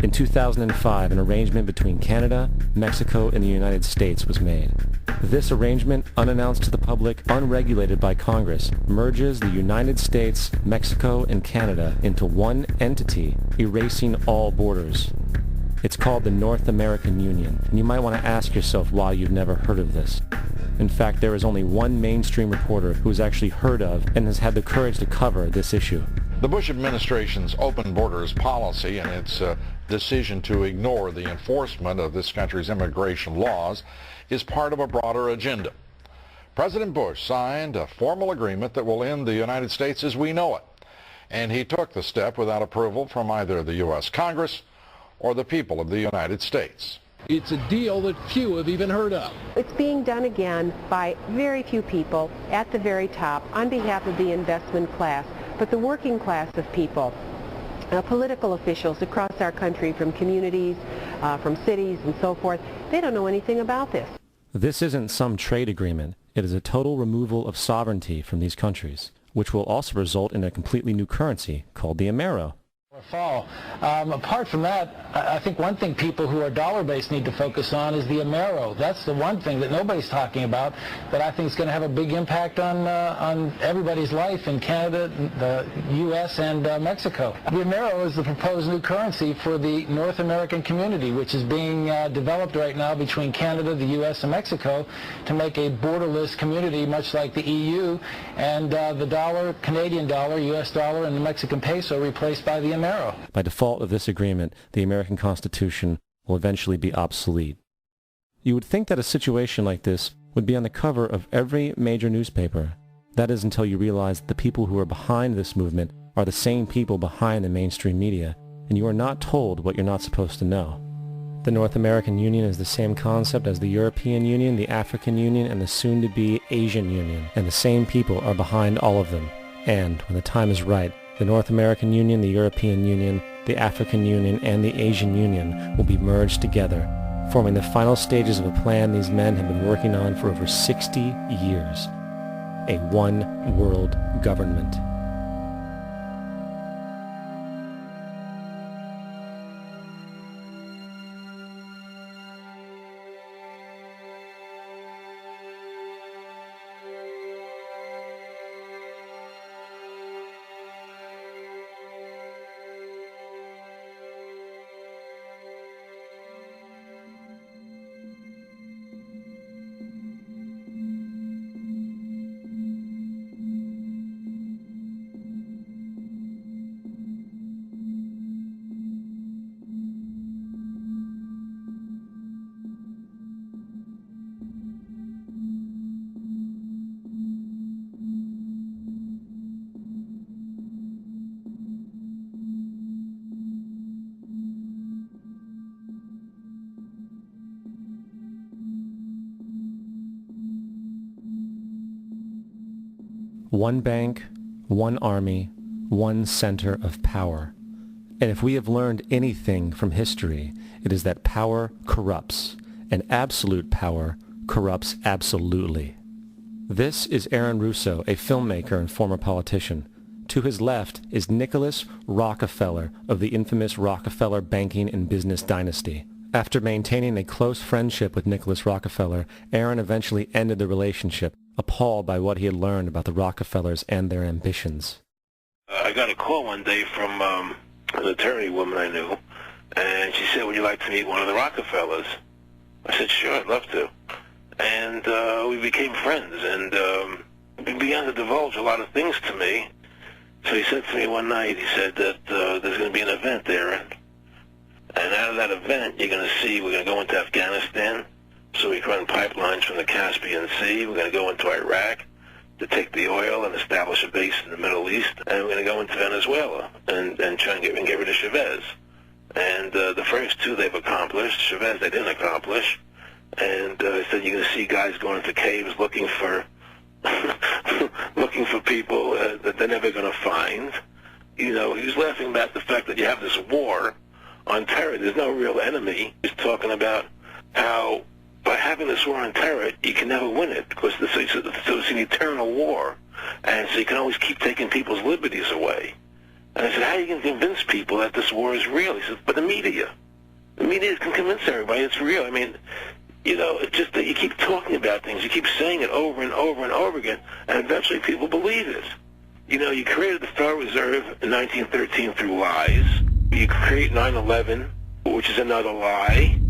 In 2005, an arrangement between Canada, Mexico, and the United States was made. This arrangement, unannounced to the public, unregulated by Congress, merges the United States, Mexico, and Canada into one entity, erasing all borders. It's called the North American Union, and you might want to ask yourself why you've never heard of this. In fact, there is only one mainstream reporter who has actually heard of and has had the courage to cover this issue. The Bush administration's open borders policy and its decision to ignore the enforcement of this country's immigration laws is part of a broader agenda. President Bush signed a formal agreement that will end the United States as we know it, and he took the step without approval from either the U.S. Congress or the people of the United States. It's a deal that few have even heard of. It's being done again by very few people at the very top on behalf of the investment class, but the working class of people, political officials across our country, from communities, from cities and so forth, they don't know anything about this. This isn't some trade agreement. It is a total removal of sovereignty from these countries, which will also result in a completely new currency called the Amero. Fall. Apart from that, I think one thing people who are dollar-based need to focus on is the Amero. That's the one thing that nobody's talking about that I think is going to have a big impact on everybody's life in Canada, the U.S., and Mexico. The Amero is the proposed new currency for the North American community, which is being developed right now between Canada, the U.S., and Mexico to make a borderless community, much like the EU, and the dollar, Canadian dollar, U.S. dollar, and the Mexican peso replaced by the Amero. By default of this agreement, the American Constitution will eventually be obsolete. You would think that a situation like this would be on the cover of every major newspaper. That is until you realize that the people who are behind this movement are the same people behind the mainstream media, and you are not told what you're not supposed to know. The North American Union is the same concept as the European Union, the African Union, and the soon-to-be Asian Union, and the same people are behind all of them. And, when the time is right, the North American Union, the European Union, the African Union, and the Asian Union will be merged together, forming the final stages of a plan these men have been working on for over 60 years. A one-world government. One bank, one army, one center of power. And if we have learned anything from history, it is that power corrupts, and absolute power corrupts absolutely. This is Aaron Russo, a filmmaker and former politician. To his left is Nicholas Rockefeller of the infamous Rockefeller banking and business dynasty. After maintaining a close friendship with Nicholas Rockefeller, Aaron eventually ended the relationship, appalled by what he had learned about the Rockefellers and their ambitions. I got a call one day from an attorney woman I knew, and she said, would you like to meet one of the Rockefellers? I said, sure, I'd love to. And we became friends, and he began to divulge a lot of things to me. So he said to me one night, he said that there's going to be an event there, and out of that event, you're going to see we're going to go into Afghanistan, so we can run pipelines from the Caspian Sea. We're going to go into Iraq to take the oil and establish a base in the Middle East, and we're going to go into Venezuela and try and get rid of Chavez. And the first two they've accomplished. Chavez they didn't accomplish. And he said you're going to see guys going into caves looking for looking for people that they're never going to find. You know, he was laughing about the fact that you have this war on terror. There's no real enemy. He's talking about how by having this war on terror, you can never win it because it's an eternal war. And so you can always keep taking people's liberties away. And I said, how are you going to convince people that this war is real? He said, but the media. The media can convince everybody it's real. I mean, you know, it's just that you keep talking about things. You keep saying it over and over and over again, and eventually people believe it. You know, you created the Federal Reserve in 1913 through lies. You create 9/11, which is another lie.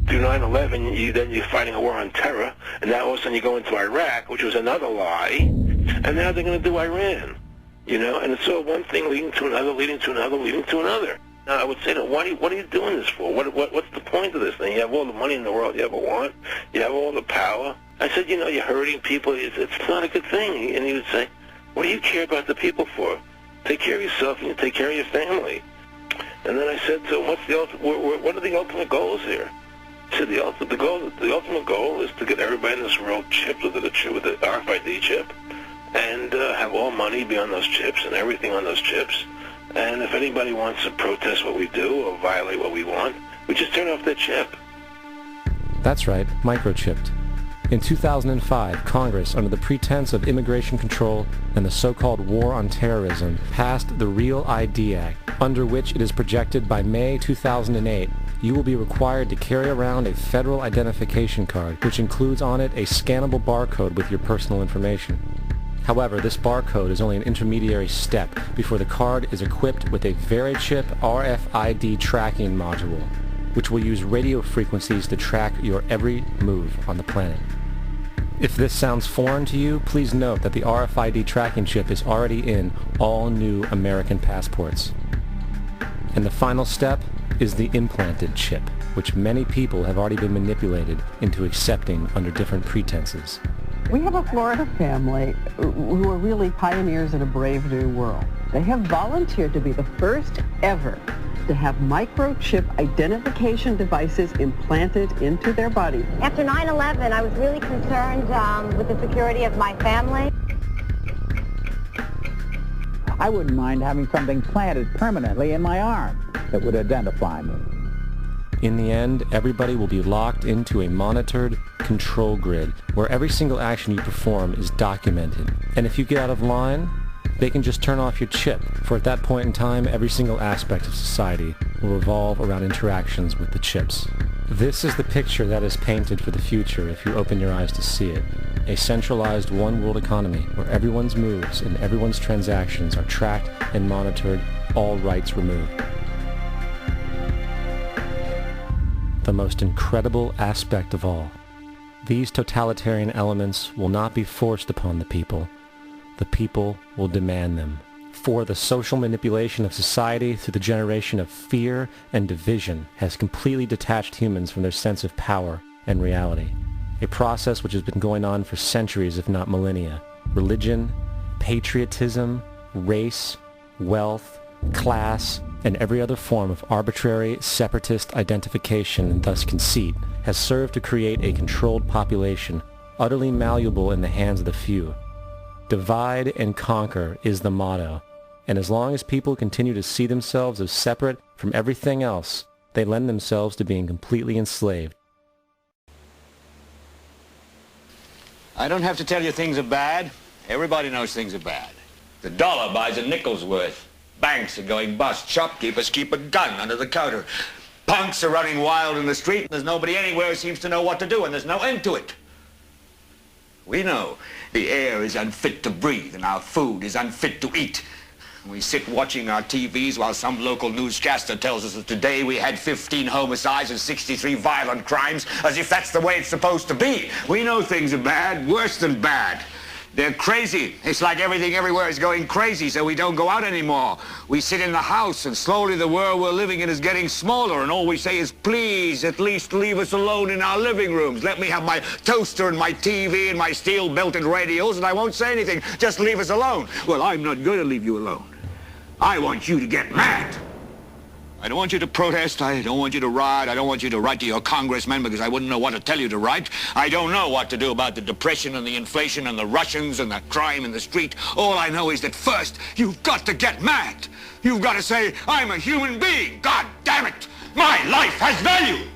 Through 9/11, then you're fighting a war on terror, and now all of a sudden you go into Iraq, which was another lie, and now they're going to do Iran. You know, and it's all one thing leading to another, leading to another, leading to another. Now, I would say, what are you doing this for? What's the point of this thing? You have all the money in the world you ever want. You have all the power. I said, you know, you're hurting people. It's not a good thing. And he would say, what do you care about the people for? Take care of yourself and you take care of your family. And then I said to him, what are the ultimate goals here? He said, the ultimate goal is to get everybody in this world chipped with the RFID chip and have all money be on those chips and everything on those chips. And if anybody wants to protest what we do or violate what we want, we just turn off their chip. That's right, microchipped. In 2005, Congress, under the pretense of immigration control and the so-called war on terrorism, passed the Real ID Act, under which it is projected by May 2008, you will be required to carry around a federal identification card, which includes on it a scannable barcode with your personal information. However, this barcode is only an intermediary step before the card is equipped with a VeriChip RFID tracking module, which will use radio frequencies to track your every move on the planet. If this sounds foreign to you, please note that the RFID tracking chip is already in all new American passports. And the final step is the implanted chip, which many people have already been manipulated into accepting under different pretenses. We have a Florida family who are really pioneers in a brave new world. They have volunteered to be the first ever to have microchip identification devices implanted into their bodies. After 9/11, I was really concerned with the security of my family. I wouldn't mind having something planted permanently in my arm that would identify me. In the end, everybody will be locked into a monitored control grid where every single action you perform is documented. And if you get out of line, they can just turn off your chip, for at that point in time, every single aspect of society will revolve around interactions with the chips. This is the picture that is painted for the future if you open your eyes to see it. A centralized one-world economy where everyone's moves and everyone's transactions are tracked and monitored, all rights removed. The most incredible aspect of all. These totalitarian elements will not be forced upon the people. The people will demand them. For the social manipulation of society through the generation of fear and division has completely detached humans from their sense of power and reality. A process which has been going on for centuries, if not millennia. Religion, patriotism, race, wealth, class, and every other form of arbitrary, separatist identification and thus conceit has served to create a controlled population, utterly malleable in the hands of the few. Divide and conquer is the motto, and as long as people continue to see themselves as separate from everything else, they lend themselves to being completely enslaved. I don't have to tell you things are bad. Everybody knows things are bad. The dollar buys a nickel's worth. Banks are going bust. Shopkeepers keep a gun under the counter. Punks are running wild in the street, and there's nobody anywhere who seems to know what to do, and there's no end to it. We know the air is unfit to breathe, and our food is unfit to eat. We sit watching our TVs while some local newscaster tells us that today we had 15 homicides and 63 violent crimes, as if that's the way it's supposed to be. We know things are bad, worse than bad. They're crazy. It's like everything everywhere is going crazy, so we don't go out anymore. We sit in the house, and slowly the world we're living in is getting smaller, and all we say is, please, at least leave us alone in our living rooms. Let me have my toaster and my TV and my steel-belted radios, and I won't say anything. Just leave us alone. Well, I'm not going to leave you alone. I want you to get mad. I don't want you to protest. I don't want you to riot. I don't want you to write to your congressman because I wouldn't know what to tell you to write. I don't know what to do about the depression and the inflation and the Russians and the crime in the street. All I know is that first, you've got to get mad. You've got to say, I'm a human being. God damn it. My life has value.